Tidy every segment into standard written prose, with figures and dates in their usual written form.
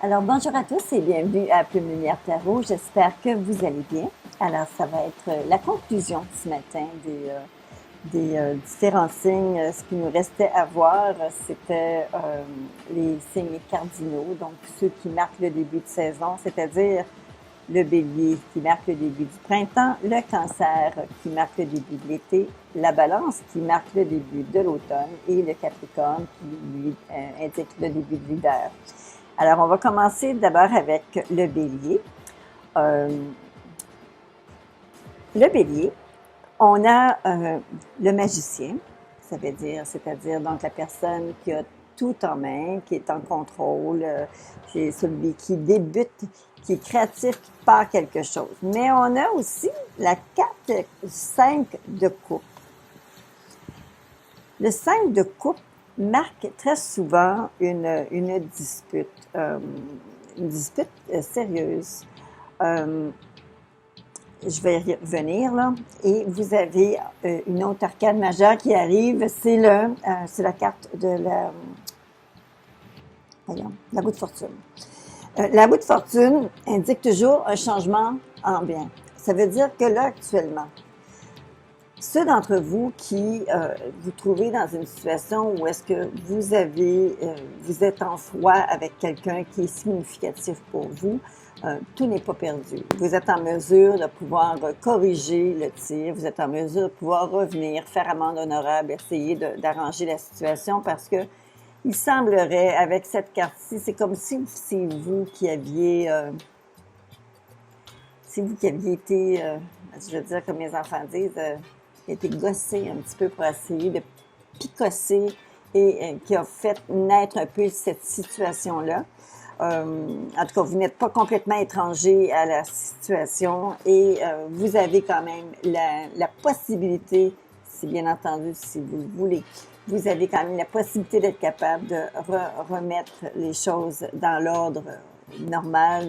Alors, bonjour à tous et bienvenue à Plume Lumière Tarot. J'espère que vous allez bien. Alors, ça va être la conclusion ce matin des différents signes. Ce qui nous restait à voir, c'était les signes cardinaux, donc ceux qui marquent le début de saison, c'est-à-dire le bélier qui marque le début du printemps, le cancer qui marque le début de l'été, la balance qui marque le début de l'automne et le capricorne qui lui indique le début de l'hiver. Alors, on va commencer d'abord avec le bélier. Le bélier, on a le magicien, ça veut dire, c'est-à-dire donc la personne qui a tout en main, qui est en contrôle, c'est celui qui débute, qui est créatif, qui part quelque chose. Mais on a aussi la carte 5 de coupe. Le 5 de coupe marque très souvent une dispute sérieuse. Je vais y revenir, là. Et vous avez une autre arcane majeure qui arrive, c'est la carte de la roue de fortune. La roue de fortune indique toujours un changement en bien. Ça veut dire que là, actuellement, ceux d'entre vous qui vous trouvez dans une situation où est-ce que vous êtes en froid avec quelqu'un qui est significatif pour vous, tout n'est pas perdu. Vous êtes en mesure de pouvoir corriger le tir, vous êtes en mesure de pouvoir revenir, faire amende honorable, essayer d'arranger la situation parce que il semblerait, avec cette carte-ci, c'est comme si c'est vous qui aviez été, je veux dire comme les enfants disent, été gossé un petit peu pour essayer de picosser et qui a fait naître un peu cette situation-là. En tout cas, vous n'êtes pas complètement étranger à la situation et vous avez quand même la possibilité, si bien entendu, si vous le voulez, vous avez quand même la possibilité d'être capable de remettre les choses dans l'ordre normal,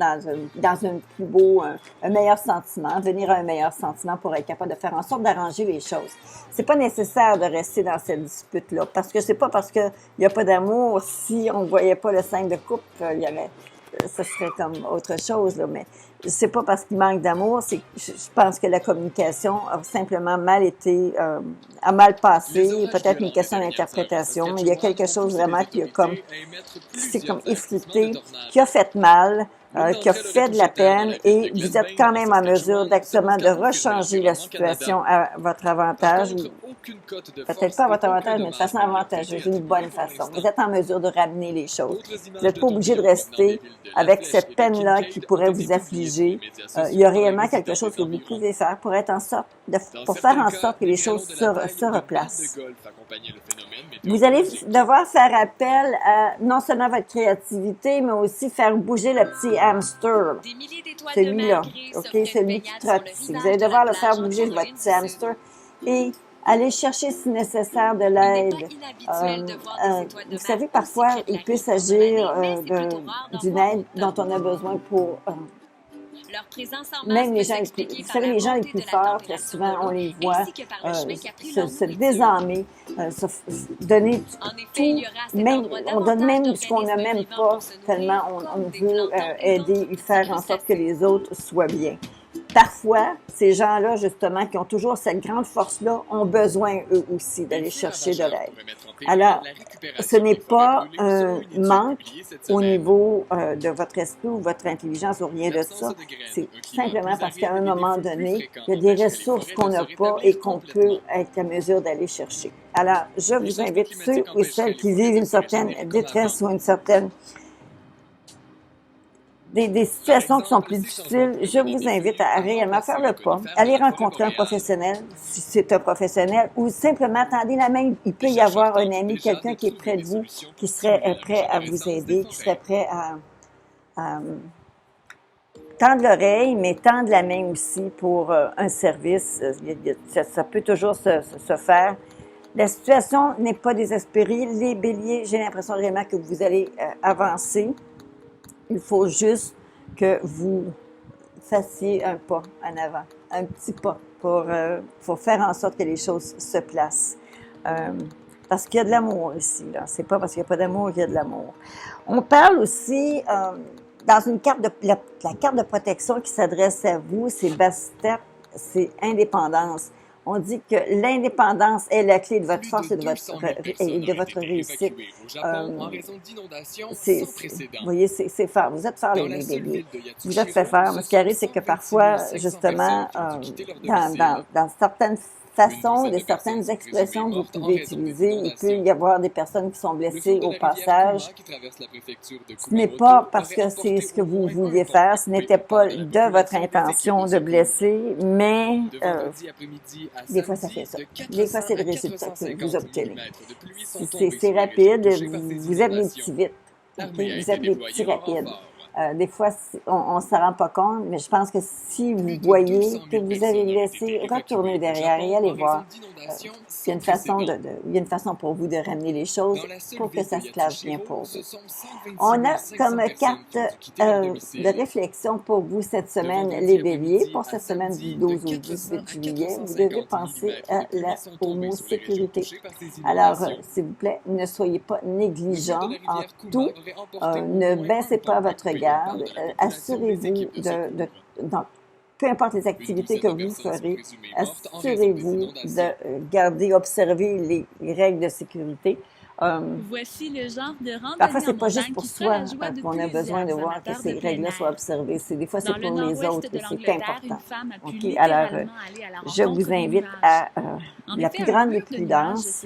dans un plus beau, un meilleur sentiment, venir à un meilleur sentiment pour être capable de faire en sorte d'arranger les choses. C'est pas nécessaire de rester dans cette dispute-là, parce que c'est pas parce qu'il n'y a pas d'amour, si on ne voyait pas le 5 de coupe, ce serait comme autre chose, là, mais c'est pas parce qu'il manque d'amour, je pense que la communication a simplement a mal passé, peut-être une question d'interprétation, mais il y a quelque chose vraiment c'est comme effrité, qui a fait mal, qui a fait de la peine, et vous êtes quand même en mesure d'actuellement de rechanger la situation à votre avantage, peut-être pas à votre avantage, mais de façon avantageuse, d'une bonne façon. Vous êtes en mesure de ramener les choses. Vous n'êtes pas obligé de rester avec cette peine-là qui pourrait vous affliger. Il y a réellement quelque chose que vous pouvez faire pour faire en sorte que les choses se replacent. Vous allez devoir faire appel à non seulement votre créativité, mais aussi faire bouger le petit hamster. Celui-là, celui qui trotte ici. Vous allez devoir le faire bouger, votre petit hamster, et aller chercher, si nécessaire, de l'aide. Vous savez, parfois, il peut s'agir d'une aide dont on a besoin pour... même les gens les plus forts, très souvent, on les voit se désarmer, donner tout, on donne même ce qu'on n'a même pas, tellement on veut aider et faire en sorte que les autres soient bien. Parfois, ces gens-là, justement, qui ont toujours cette grande force-là, ont besoin, eux aussi, d'aller chercher de l'aide. Alors, ce n'est pas un manque au niveau de votre esprit ou votre intelligence ou rien de ça. C'est simplement parce qu'à un moment donné, il y a des ressources qu'on n'a pas et qu'on peut être en mesure d'aller chercher. Alors, je vous invite, ceux et celles qui vivent une certaine détresse ou une certaine des situations qui sont plus difficiles, je vous invite à réellement faire le pas, aller rencontrer un professionnel, si c'est un professionnel, ou simplement tendez la main. Il peut y avoir un ami, quelqu'un qui est près de vous, qui serait prêt à vous aider, qui serait prêt à tendre l'oreille, mais tendre la main aussi pour un service. Ça peut toujours se faire. La situation n'est pas désespérée. Les béliers, j'ai l'impression vraiment que vous allez avancer. Il faut juste que vous fassiez un pas en avant, un petit pas pour faire en sorte que les choses se placent. parce qu'il y a de l'amour ici. C'est pas parce qu'il n'y a pas d'amour qu'il y a de l'amour. On parle aussi, dans une carte la carte de protection qui s'adresse à vous, c'est Bastet, c'est indépendance. On dit que l'indépendance est la clé de votre force et de votre réussite. Vous voyez, c'est fort. Vous êtes fort, les béliers. Vous êtes très fort. Mais ce qui arrive, c'est que parfois, justement, dans certaines façons, de certaines expressions que vous pouvez utiliser, il peut y avoir des personnes qui sont blessées au passage. Ce n'est pas parce que c'est ce que vous vouliez faire, ce n'était pas de votre intention de blesser, mais des fois ça fait ça. Des fois c'est le résultat que vous obtenez. C'est rapide, vous êtes des petits vite. Okay? Vous êtes des petits rapides. Des fois, on ne s'en rend pas compte, mais je pense que si vous voyez que vous avez laissé, retournez derrière et allez voir. Il y a une façon pour vous de ramener les choses pour que ça se classe bien pour vous. On a comme carte de réflexion pour vous cette semaine, les béliers. Pour cette semaine du 12 au 18 juillet, vous devez penser au mot sécurité. Alors, s'il vous plaît, ne soyez pas négligents en tout. Ne baissez pas votre garde. Assurez-vous peu importe les activités que vous ferez, assurez-vous de garder, observer les règles de sécurité. Voici le genre de randonnée parfois, c'est pas juste pour soi qu'on a besoin de voir que ces règles-là soient observées. Des fois, c'est pour les autres et c'est important. OK? Alors, je vous invite à la plus grande des prudences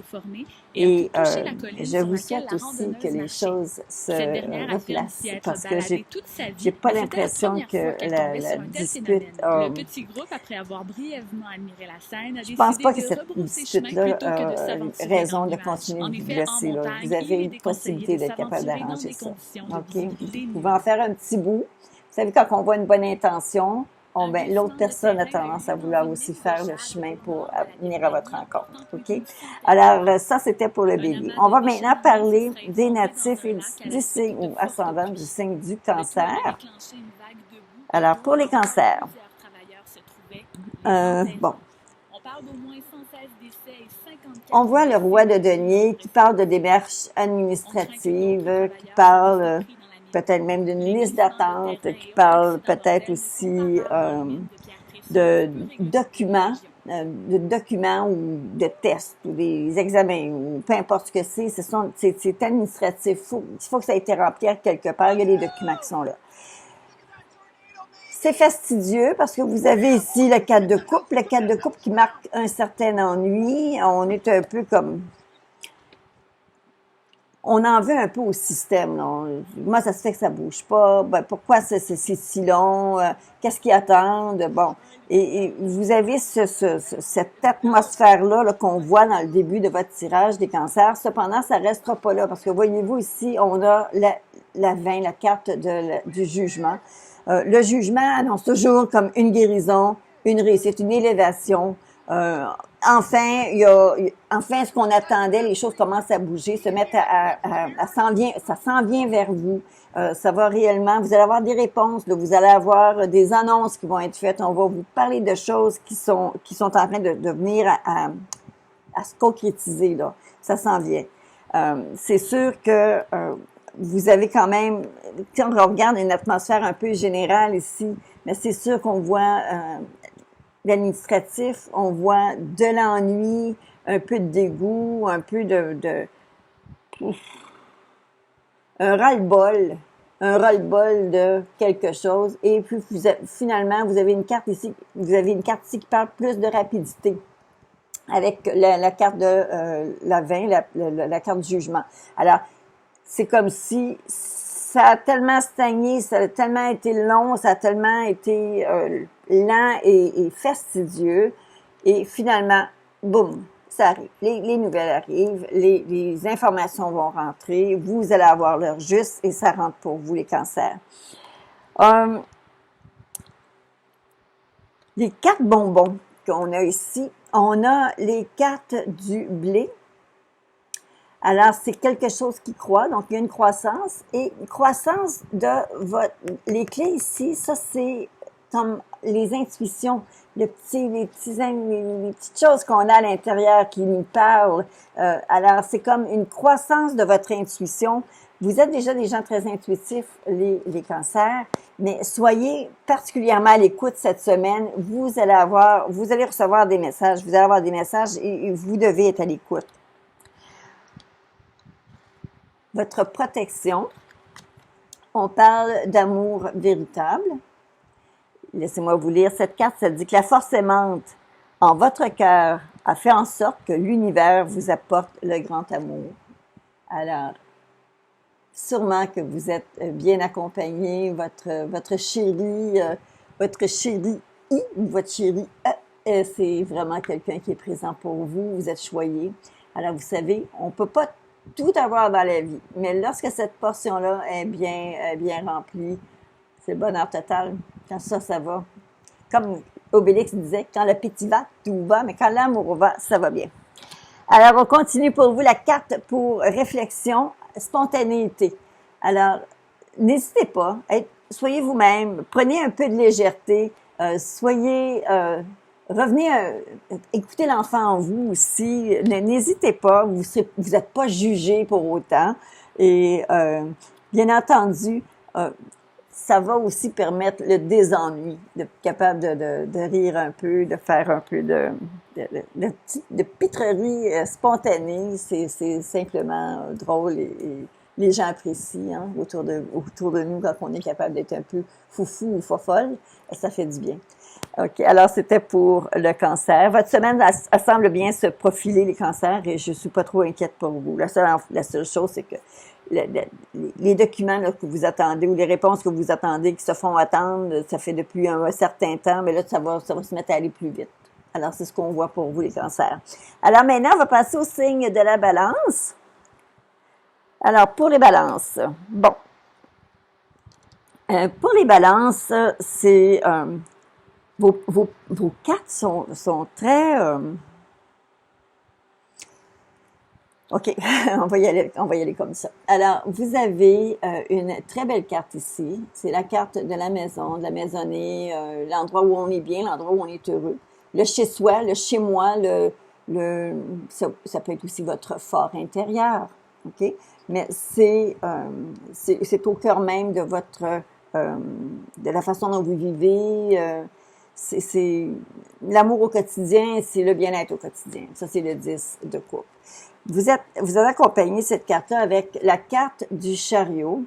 et je vous souhaite aussi que les choses se replacent parce que j'ai pas l'impression que la dispute a... Je pense pas que cette dispute-là a raison de continuer de vous blesser. Là. Vous avez une possibilité d'être capable d'arranger ça. OK? Vous pouvez en faire un petit bout. Vous savez, quand on voit une bonne intention, l'autre personne a tendance à vouloir aussi faire le chemin pour venir à votre rencontre. OK? Alors, ça, c'était pour le bélier. On va maintenant parler des natifs et du signe ou ascendant du signe du cancer. Alors, pour les cancers, on voit le roi de denier qui parle de démarches administratives, qui parle peut-être même d'une liste d'attente, qui parle peut-être aussi de documents ou de tests ou des examens ou peu importe ce que c'est administratif. Il faut que ça ait été rempli quelque part. Il y a des documents qui sont là. C'est fastidieux parce que vous avez ici le 4 de coupe. Le 4 de coupe qui marque un certain ennui. On est un peu comme... On en veut un peu au système. Là. Moi, ça se fait que ça bouge pas. Pourquoi c'est si long? Qu'est-ce qu'ils attendent? Bon. Et vous avez cette atmosphère-là -là, qu'on voit dans le début de votre tirage des cancers. Cependant, ça restera pas là parce que voyez-vous ici, on a la 20, la carte du jugement. Le jugement annonce toujours comme une guérison, une réussite, une élévation. Enfin, ce qu'on attendait, les choses commencent à bouger, se mettent ça s'en vient vers vous. Ça va réellement, vous allez avoir des réponses, là, vous allez avoir des annonces qui vont être faites. On va vous parler de choses qui sont en train de venir à se concrétiser, là. Ça s'en vient. C'est sûr que vous avez quand même, si on regarde une atmosphère un peu générale ici, mais c'est sûr qu'on voit l'administratif, on voit de l'ennui, un peu de dégoût, un peu un ras-le-bol de quelque chose. Et puis finalement, vous avez une carte ici, qui parle plus de rapidité avec la carte de la 20, la carte du jugement. Alors, c'est comme si ça a tellement stagné, ça a tellement été long, ça a tellement été lent et fastidieux. Et finalement, boum, ça arrive. Les nouvelles arrivent, les informations vont rentrer, vous allez avoir l'heure juste et ça rentre pour vous, les cancers. Les cartes bonbons qu'on a ici, on a les cartes du blé. Alors, c'est quelque chose qui croît, donc il y a une croissance. Et une croissance de les clés ici, ça c'est comme les intuitions, les petites choses qu'on a à l'intérieur qui nous parlent. Alors, c'est comme une croissance de votre intuition. Vous êtes déjà des gens très intuitifs, les cancers, mais soyez particulièrement à l'écoute cette semaine. Vous allez recevoir des messages, vous allez avoir des messages et vous devez être à l'écoute. Votre protection, on parle d'amour véritable. Laissez-moi vous lire cette carte, ça dit que la force aimante en votre cœur a fait en sorte que l'univers vous apporte le grand amour. Alors, sûrement que vous êtes bien accompagné, votre chéri ou votre chérie, c'est vraiment quelqu'un qui est présent pour vous, vous êtes choyé. Alors, vous savez, on peut pas tout avoir dans la vie, mais lorsque cette portion-là est bien remplie, c'est le bonheur total. Quand ça va. Comme Obélix disait, quand l'appétit va, tout va, mais quand l'amour va, ça va bien. Alors, on continue pour vous la carte pour réflexion, spontanéité. Alors, n'hésitez pas, soyez vous-même, prenez un peu de légèreté, revenez, écoutez l'enfant en vous aussi, n'hésitez pas, vous n'êtes pas jugé pour autant. Et bien entendu, ça va aussi permettre le désennui, d'être capable de rire un peu, de faire un peu de pitrerie spontanée. C'est simplement drôle et les gens apprécient autour de nous quand on est capable d'être un peu foufou ou fofolle. Ça fait du bien. OK, alors c'était pour le cancer. Votre semaine elle semble bien se profiler, les cancers, et je suis pas trop inquiète pour vous. La seule chose, c'est que les documents là, que vous attendez ou les réponses que vous attendez qui se font attendre, ça fait depuis un certain temps, mais là, ça va se mettre à aller plus vite. Alors, c'est ce qu'on voit pour vous, les cancers. Alors maintenant, on va passer au signe de la balance. Alors, pour les balances, bon. Pour les balances, c'est... Vos cartes sont très... OK, on va y aller comme ça. Alors, vous avez une très belle carte ici. C'est la carte de la maison, de la maisonnée, l'endroit où on est bien, l'endroit où on est heureux. Le chez-soi, le chez-moi, ça peut être aussi votre fort intérieur, OK? Mais c'est au cœur même de de la façon dont vous vivez. C'est l'amour au quotidien, c'est le bien-être au quotidien. Ça, c'est le 10 de coupe. Vous avez accompagné cette carte-là avec la carte du chariot.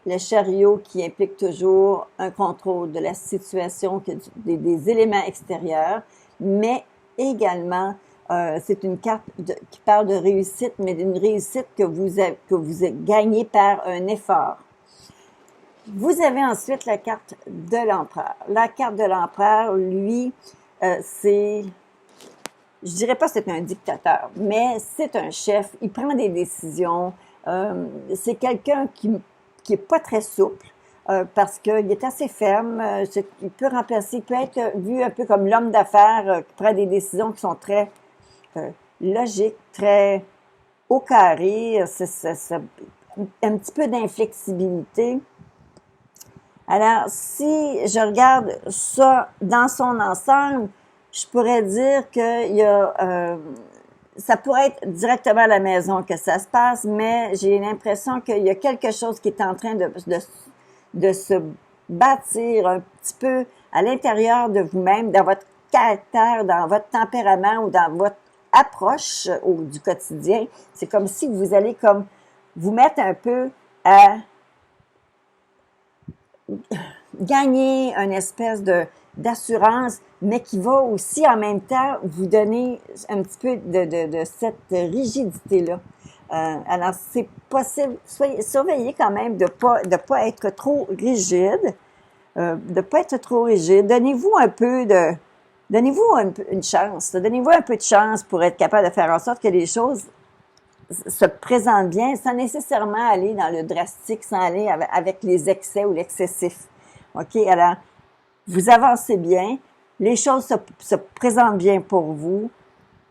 Le chariot qui implique toujours un contrôle de la situation, des éléments extérieurs, mais également, c'est une carte qui parle de réussite, mais d'une réussite que vous gagnez par un effort. Vous avez ensuite la carte de l'empereur. La carte de l'empereur, lui, je dirais pas que c'est un dictateur, mais c'est un chef. Il prend des décisions. C'est quelqu'un qui est pas très souple parce qu'il est assez ferme. Il peut être vu un peu comme l'homme d'affaires qui prend des décisions qui sont très logiques, très au carré. Un petit peu d'inflexibilité. Alors, si je regarde ça dans son ensemble, je pourrais dire qu'il y a, ça pourrait être directement à la maison que ça se passe, mais j'ai l'impression qu'il y a quelque chose qui est en train de se bâtir un petit peu à l'intérieur de vous-même, dans votre caractère, dans votre tempérament ou dans votre approche du quotidien. C'est comme si vous allez comme vous mettre un peu à gagner une espèce d'assurance, mais qui va aussi en même temps vous donner un petit peu de cette rigidité-là. Alors, c'est possible, surveillez quand même de pas être trop rigide, Donnez-vous une chance, donnez-vous un peu de chance pour être capable de faire en sorte que les choses se présentent bien, sans nécessairement aller dans le drastique, sans aller avec les excès ou l'excessif. OK? Alors, vous avancez bien, les choses se présentent bien pour vous,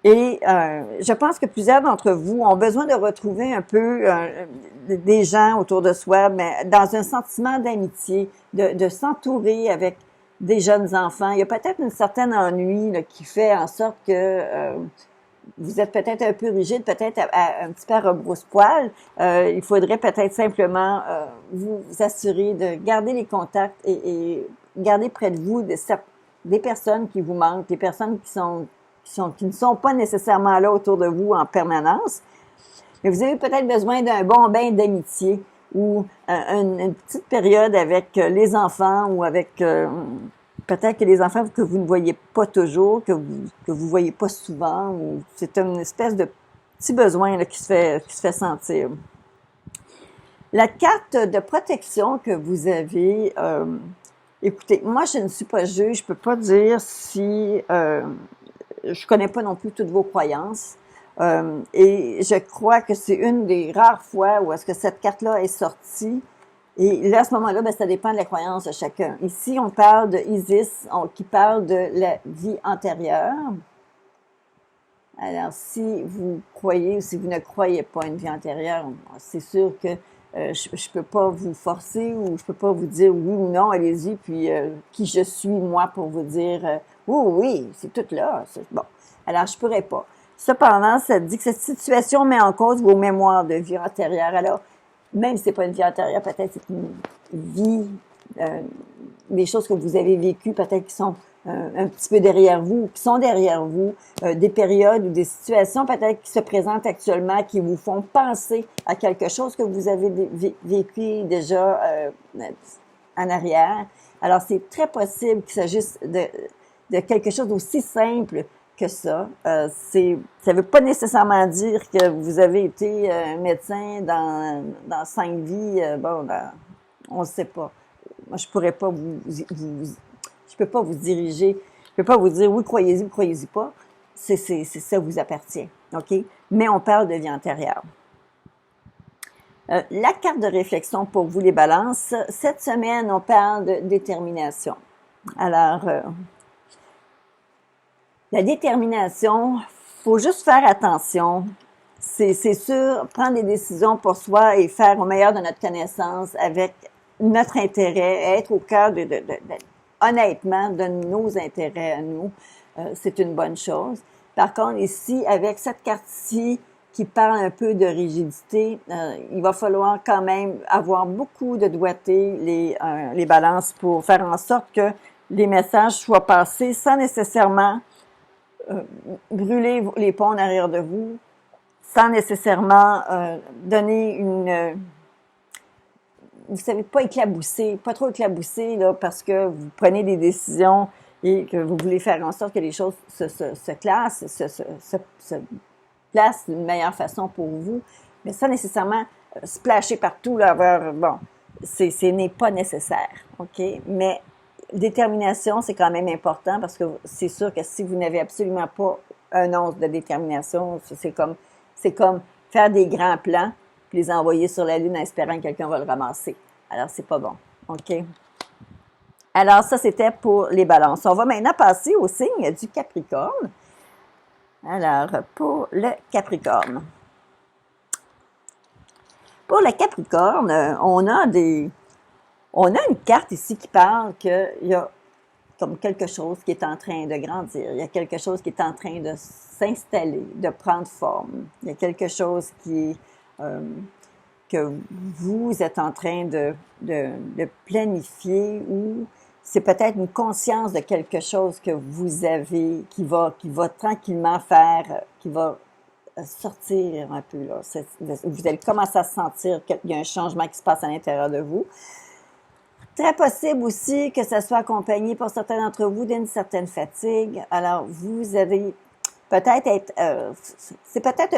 et je pense que plusieurs d'entre vous ont besoin de retrouver un peu des gens autour de soi, mais dans un sentiment d'amitié, de s'entourer avec des jeunes enfants. Il y a peut-être une certaine ennui là, qui fait en sorte que vous êtes peut-être un peu rigide, peut-être un petit peu à rebrousse-poil. Il faudrait peut-être simplement vous assurer de garder les contacts et garder près de vous des personnes qui vous manquent, des personnes qui ne sont pas nécessairement là autour de vous en permanence. Mais vous avez peut-être besoin d'un bon bain d'amitié ou une petite période avec les enfants ou avec peut-être que les enfants que vous ne voyez pas toujours, que vous voyez pas souvent, ou c'est une espèce de petit besoin là, qui se fait sentir. La carte de protection que vous avez, écoutez, moi je ne suis pas juge, je peux pas dire si je connais pas non plus toutes vos croyances. Et je crois que c'est une des rares fois où est-ce que cette carte-là est sortie. Et là, à ce moment-là, ben, ça dépend de la croyance de chacun. Ici, on parle de Isis, qui parle de la vie antérieure. Alors, si vous croyez ou si vous ne croyez pas à une vie antérieure, c'est sûr que je peux pas vous forcer ou je peux pas vous dire oui ou non, allez-y, puis qui je suis, moi, pour vous dire oui, c'est tout là. Bon, alors je pourrais pas. Cependant, ça dit que cette situation met en cause vos mémoires de vie antérieure. Alors, même si c'est pas une vie antérieure, peut-être c'est une vie, des choses que vous avez vécues, peut-être qui sont un petit peu derrière vous, qui sont derrière vous, des périodes ou des situations peut-être qui se présentent actuellement, qui vous font penser à quelque chose que vous avez vécu déjà en arrière. Alors, c'est très possible qu'il s'agisse de quelque chose d'aussi simple que ça. Ça veut pas nécessairement dire que vous avez été médecin dans 5 vies. On ne sait pas. Moi, je pourrais pas je peux pas vous diriger. Je peux pas vous dire oui, croyez-y ou croyez-y pas. Ça vous appartient. OK? Mais on parle de vie antérieure. La carte de réflexion pour vous, les balances. Cette semaine, on parle de détermination. Alors, la détermination, faut juste faire attention. C'est sûr, prendre des décisions pour soi et faire au meilleur de notre connaissance avec notre intérêt, être au cœur honnêtement, de nos intérêts à nous, c'est une bonne chose. Par contre, ici, avec cette carte-ci qui parle un peu de rigidité, il va falloir quand même avoir beaucoup de doigté, les balances, pour faire en sorte que les messages soient passés sans nécessairement brûler les ponts en arrière de vous, sans nécessairement donner vous savez, pas trop éclabousser, là, parce que vous prenez des décisions et que vous voulez faire en sorte que les choses se classent, se placent d'une meilleure façon pour vous, mais sans nécessairement splasher partout, là, ce n'est pas nécessaire, OK? Mais détermination, c'est quand même important parce que c'est sûr que si vous n'avez absolument pas un once de détermination, c'est comme faire des grands plans puis les envoyer sur la Lune en espérant que quelqu'un va le ramasser. Alors, c'est pas bon. OK? Alors, ça, c'était pour les balances. On va maintenant passer au signe du Capricorne. Alors, pour le Capricorne. Pour le Capricorne, on a une carte ici qui parle qu'il y a comme quelque chose qui est en train de grandir. Il y a quelque chose qui est en train de s'installer, de prendre forme. Il y a quelque chose que vous êtes en train de planifier ou c'est peut-être une conscience de quelque chose que vous avez qui va tranquillement qui va sortir un peu, là. Vous allez commencer à sentir qu'il y a un changement qui se passe à l'intérieur de vous. Très possible aussi que ça soit accompagné pour certains d'entre vous d'une certaine fatigue. Alors, vous avez peut-être c'est peut-être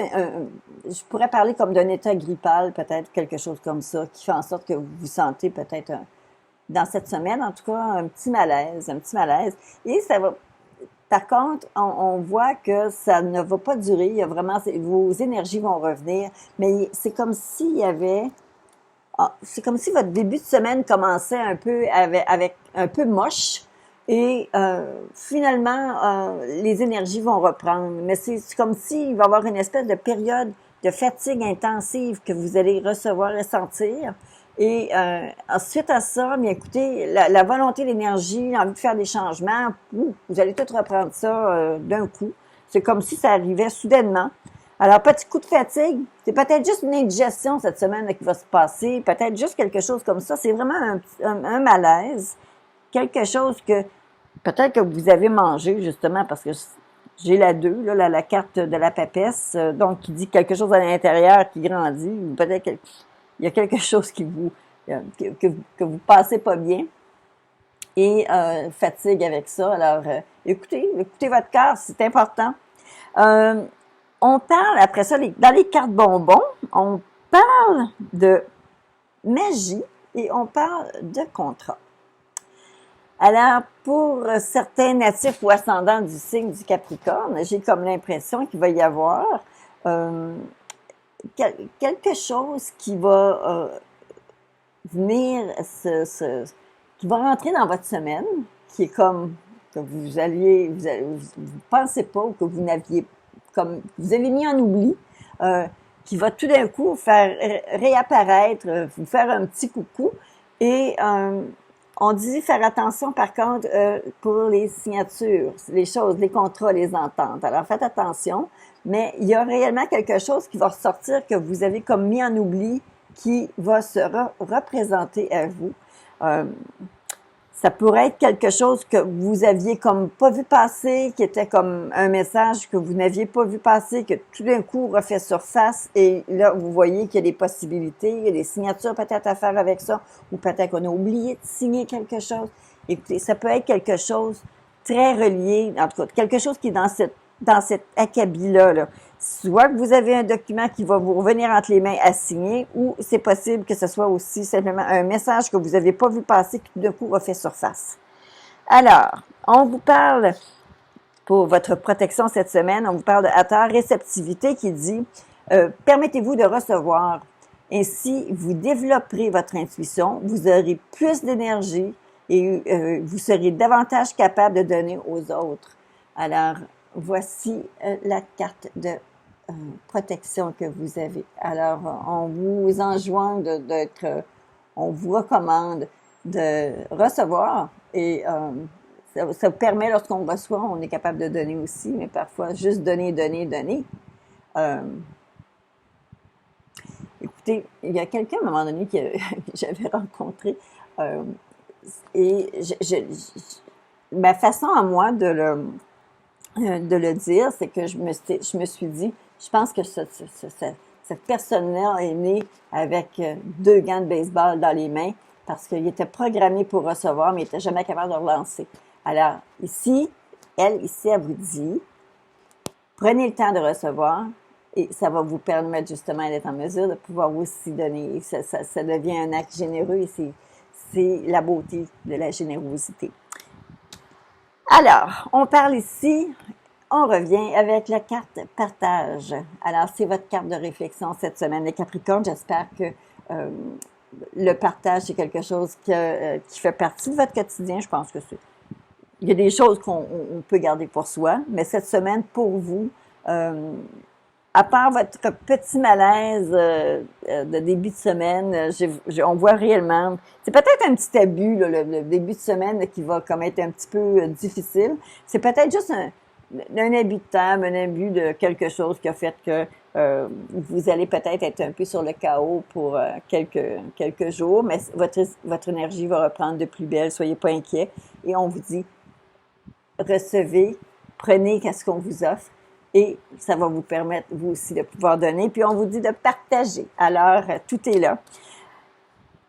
je pourrais parler comme d'un état grippal, peut-être quelque chose comme ça, qui fait en sorte que vous vous sentez peut-être dans cette semaine, en tout cas, un petit malaise. Et ça va, par contre, on voit que ça ne va pas durer. Il y a vraiment, vos énergies vont revenir, mais c'est comme s'il y avait, c'est comme si votre début de semaine commençait un peu avec un peu moche. Et finalement, les énergies vont reprendre. Mais c'est comme s'il va y avoir une espèce de période de fatigue intensive que vous allez recevoir et sentir. Et ensuite à ça, bien écoutez, la volonté, l'énergie, l'envie de faire des changements, vous allez tout reprendre ça d'un coup. C'est comme si ça arrivait soudainement. Alors, petit coup de fatigue, c'est peut-être juste une indigestion cette semaine là, qui va se passer, peut-être juste quelque chose comme ça. C'est vraiment un malaise, quelque chose que peut-être que vous avez mangé justement parce que j'ai la 2, là, la carte de la papesse, donc qui dit quelque chose à l'intérieur qui grandit, ou peut-être qu'il y a quelque chose qui vous que vous passez pas bien et fatigue avec ça. Alors, écoutez votre cœur, c'est important. On parle, après ça, dans les cartes bonbons, on parle de magie et on parle de contrat. Alors, pour certains natifs ou ascendants du signe du Capricorne, j'ai comme l'impression qu'il va y avoir quelque chose qui va venir, qui va rentrer dans votre semaine, qui est comme que vous pensez pas ou que vous n'aviez comme vous avez mis en oubli, qui va tout d'un coup faire réapparaître, vous faire un petit coucou. Et on dit faire attention par contre pour les signatures, les choses, les contrats, les ententes. Alors faites attention, mais il y a réellement quelque chose qui va ressortir que vous avez comme mis en oubli, qui va se représenter à vous. Ça pourrait être quelque chose que vous aviez comme pas vu passer, qui était comme un message que vous n'aviez pas vu passer, que tout d'un coup refait surface et là, vous voyez qu'il y a des possibilités, il y a des signatures peut-être à faire avec ça, ou peut-être qu'on a oublié de signer quelque chose. Écoutez, ça peut être quelque chose très relié, en tout cas, quelque chose qui est dans cet acabit-là, là. Soit que vous avez un document qui va vous revenir entre les mains à signer, ou c'est possible que ce soit aussi simplement un message que vous n'avez pas vu passer qui tout d'un coup refait surface. Alors, on vous parle, pour votre protection cette semaine, on vous parle de Hathor, réceptivité qui dit permettez-vous de recevoir. Ainsi, vous développerez votre intuition, vous aurez plus d'énergie et vous serez davantage capable de donner aux autres. Alors, voici la carte de protection que vous avez. Alors, on vous enjoint on vous recommande de recevoir et ça permet, lorsqu'on reçoit, on est capable de donner aussi, mais parfois, juste donner. Écoutez, il y a quelqu'un, à un moment donné, que j'avais rencontré et ma façon à moi de le dire, c'est que je me suis dit, je pense que cette personne-là est née avec 2 gants de baseball dans les mains parce qu'il était programmé pour recevoir, mais il n'était jamais capable de relancer. Alors, ici, elle vous dit, prenez le temps de recevoir et ça va vous permettre justement d'être en mesure de pouvoir aussi donner. Ça devient un acte généreux et c'est la beauté de la générosité. Alors, on parle ici, on revient avec la carte partage. Alors, c'est votre carte de réflexion cette semaine, les Capricornes. J'espère que le partage, c'est quelque chose qui fait partie de votre quotidien. Je pense que il y a des choses qu'on peut garder pour soi, mais cette semaine, pour vous, à part votre petit malaise de début de semaine, on voit réellement, c'est peut-être un petit abus, là, le début de semaine qui va comme être un petit peu difficile. C'est peut-être juste un abus de temps, un abus de quelque chose qui a fait que vous allez peut-être être un peu sur le chaos pour quelques jours, mais votre énergie va reprendre de plus belle, soyez pas inquiets. Et on vous dit, recevez, prenez ce qu'on vous offre. Et ça va vous permettre, vous aussi, de pouvoir donner. Puis, on vous dit de partager. Alors, tout est là.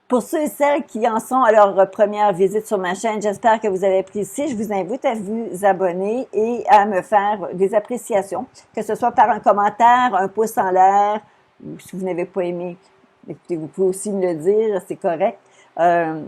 Pour ceux et celles qui en sont à leur première visite sur ma chaîne, j'espère que vous avez apprécié. Je vous invite à vous abonner et à me faire des appréciations, que ce soit par un commentaire, un pouce en l'air, ou si vous n'avez pas aimé, écoutez, vous pouvez aussi me le dire, c'est correct.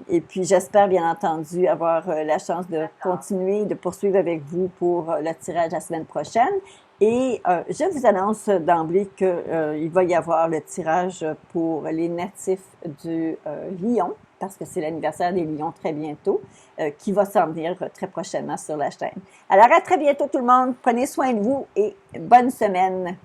Et puis, j'espère bien entendu avoir la chance de continuer, de poursuivre avec vous pour le tirage la semaine prochaine. Et je vous annonce d'emblée qu'il va y avoir le tirage pour les natifs du Lion, parce que c'est l'anniversaire des Lions très bientôt, qui va s'en venir très prochainement sur la chaîne. Alors, à très bientôt tout le monde. Prenez soin de vous et bonne semaine.